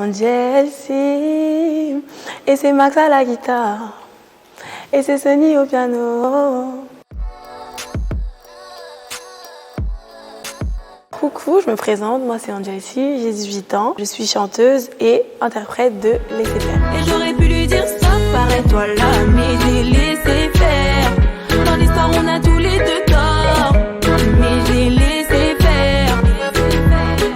Angel C. Et c'est Max à la guitare. Et c'est Sunny au piano. Coucou, je me présente, moi c'est Angel C, j'ai 18 ans. Je suis chanteuse et interprète de Laisser faire. Et j'aurais pu lui dire stop, arrête-toi là, mais j'ai laissé faire. Dans l'histoire on a tous les deux tort, mais j'ai laissé faire.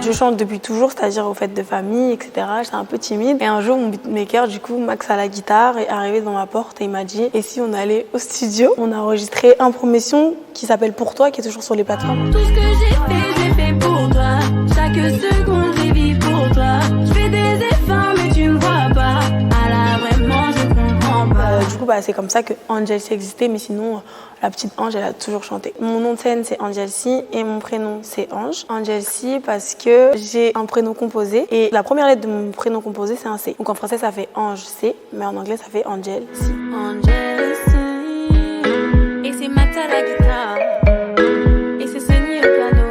Je chante depuis toujours, c'est-à-dire aux fêtes de famille, etc. J'étais un peu timide. Et un jour, mon beatmaker, du coup, Max à la guitare, est arrivé devant ma porte et il m'a dit « Et si on allait au studio ?» On a enregistré un premier son qui s'appelle « Pour toi », qui est toujours sur les plateformes. Tout ce que j'ai fait pour toi. Chaque seconde, j'ai vis pour toi. Je fais des efforts, mais tu me vois pas. Ah là, vraiment, je comprends pas. Du coup, c'est comme ça que Angel C existait, mais sinon, la petite Ange, elle a toujours chanté. Mon nom de scène, c'est Angel C et mon prénom, c'est Ange. Angel C parce que j'ai un prénom composé et la première lettre de mon prénom composé, c'est un C. Donc en français, ça fait Ange C, mais en anglais, ça fait Angel C. Angel C. Et c'est Max à la guitare. Et c'est Sunny au piano.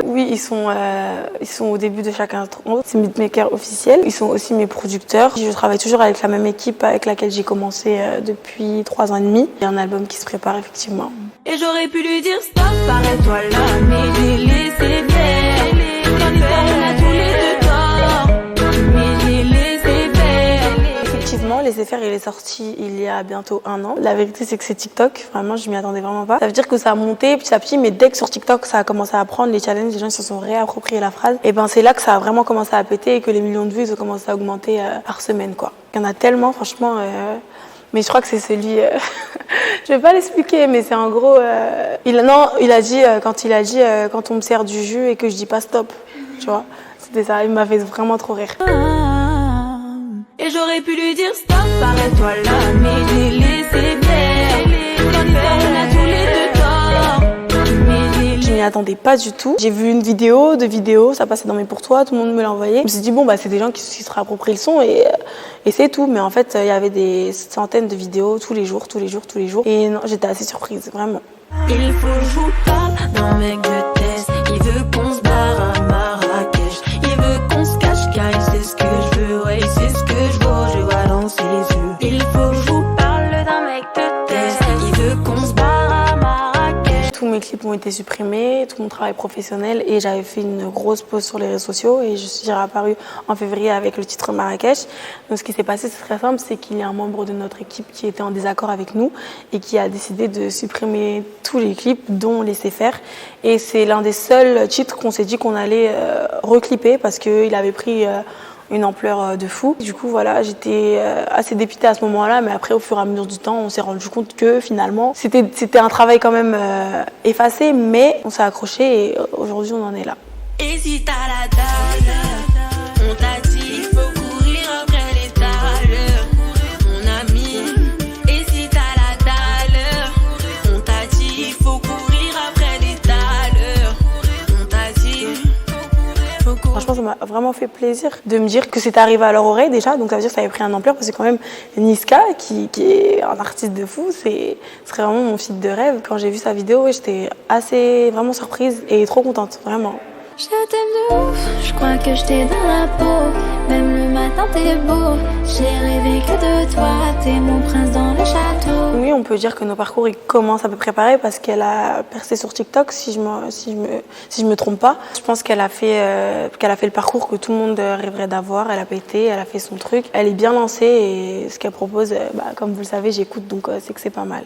Oui, ils sont au début de chaque intro. C'est mes beatmakers officiels. Ils sont aussi mes producteurs. Je travaille toujours avec la même équipe avec laquelle j'ai commencé depuis 3 ans et demi. Il y a un album qui se prépare effectivement. Et j'aurais pu lui dire stop, arrête-toi là, mais j'ai laissé faire. Dans l'histoire on a tous les deux tort, mais j'ai laissé faire. Effectivement, Laisser faire, il est sorti il y a bientôt 1 an. La vérité, c'est que c'est TikTok. Vraiment, je m'y attendais vraiment pas. Ça veut dire que ça a monté petit à petit, mais dès que sur TikTok, ça a commencé à prendre les challenges, les gens se sont réappropriés la phrase. Et c'est là que ça a vraiment commencé à péter et que les millions de vues, ils ont commencé à augmenter par semaine, quoi. Il y en a tellement, franchement. Mais je crois que c'est celui. Je vais pas l'expliquer, mais c'est en gros. Il a dit quand on me sert du jus et que je dis pas stop, tu vois. C'était ça. Il m'a fait vraiment trop rire. Et j'aurais pu lui dire stop, arrête-toi là, mais j'ai laissé faire. Dans l'histoire on a tous les deux tort, mais Je m'y attendais pas du tout. J'ai vu une vidéo, ça passait dans mes pour toi, tout le monde me l'a envoyé. Je me suis dit c'est des gens qui se réapproprient le son et c'est tout. Mais en fait, il y avait des centaines de vidéos tous les jours. Et non, j'étais assez surprise, vraiment. il faut que je vous parle d'un mec de test. Il veut qu'on se barre à Marrakech. Il veut qu'on se cache car il sait ce que je veux. Ouais, il sait ce que je vaux, je vois dans ses yeux. Il faut que je vous parle d'un mec de test. Il veut qu'on se barre à Marrakech. Tous mes clips ont été supprimés, tout mon travail professionnel et j'avais fait une grosse pause sur les réseaux sociaux et je suis réapparue en février avec le titre Marrakech. Donc ce qui s'est passé, c'est très simple, c'est qu'il y a un membre de notre équipe qui était en désaccord avec nous et qui a décidé de supprimer tous les clips, dont Laisser faire. Et c'est l'un des seuls titres qu'on s'est dit qu'on allait reclipper parce qu'il avait pris une ampleur de fou. Du coup, voilà, j'étais assez dépitée à ce moment-là, mais après, au fur et à mesure du temps, on s'est rendu compte que finalement, c'était un travail quand même effacé, mais on s'est accroché et aujourd'hui, on en est là. Et si t'as la dalle, on t'a dit faut courir après les talents, mon ami. Et si t'as la dalle, on t'a dit faut courir après les talents, on t'a dit faut courir. Franchement, ça m'a vraiment fait plaisir de me dire que c'était arrivé à leur oreille déjà, donc ça veut dire que ça avait pris un ampleur parce que quand même Niska, qui est un artiste de fou, serait vraiment mon feat de rêve. Quand j'ai vu sa vidéo, j'étais assez vraiment surprise et trop contente, vraiment. Je t'aime de ouf, je crois que je t'ai dans la peau. Même le matin t'es beau, j'ai rêvé que de toi. T'es mon prince dans le château. Oui, on peut dire que nos parcours ils commencent à peu près pareil parce qu'elle a percé sur TikTok, si je me trompe pas. Je pense qu'elle a fait le parcours que tout le monde rêverait d'avoir. Elle a pété, elle a fait son truc. Elle est bien lancée et ce qu'elle propose, comme vous le savez, j'écoute, donc c'est que c'est pas mal.